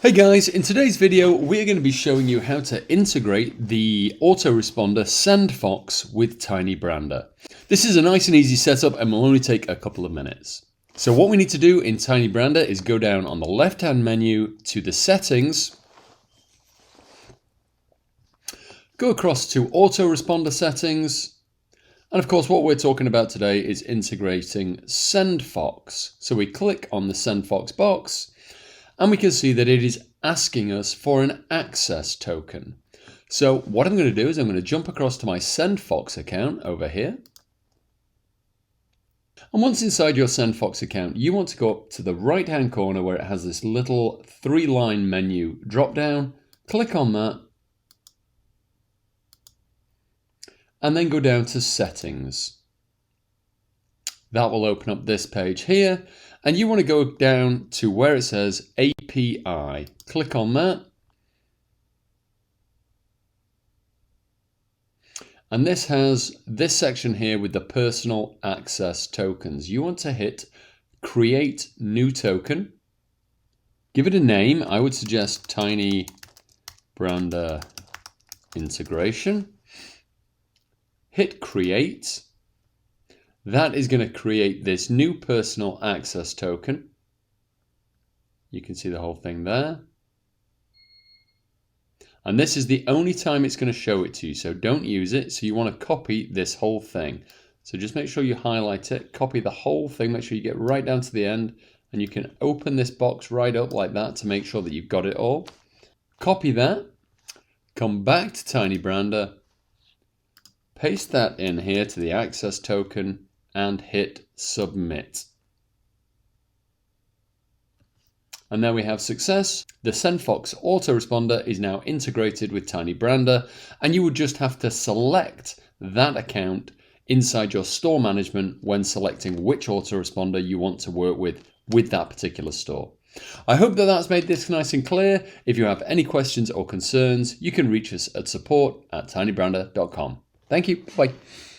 Hey guys, in today's video we're going to be showing you how to integrate the autoresponder SendFox with TinyBrander. This is a nice and easy setup and will only take a couple of minutes. So what we need to do in TinyBrander is go down on the left hand menu to the settings, go across to autoresponder settings, and of course what we're talking about today is integrating SendFox. So we click on the SendFox box and we can see that it is asking us for an access token. So what I'm going to do is I'm going to jump across to my SendFox account over here. And once inside your SendFox account, you want to go up to the right hand corner where it has this little 3-line menu drop down. Click on that. And then go down to settings. That will open up this page here. And you want to go down to where it says API. Click on that. And this has this section here with the personal access tokens. You want to hit create new token. Give it a name. I would suggest TinyBrander integration. Hit create. That is going to create this new personal access token. You can see the whole thing there. And this is the only time it's going to show it to you, so don't use it. So you want to copy this whole thing. So just make sure you highlight it, copy the whole thing, make sure you get right down to the end, and you can open this box right up like that to make sure that you've got it all. Copy that, come back to TinyBrander, paste that in here to the access token, and hit submit. And there we have success. The SendFox autoresponder is now integrated with TinyBrander, and you would just have to select that account inside your store management when selecting which autoresponder you want to work with that particular store. I hope that that's made this nice and clear. If you have any questions or concerns, you can reach us at support@tinybrander.com. Thank you. Bye.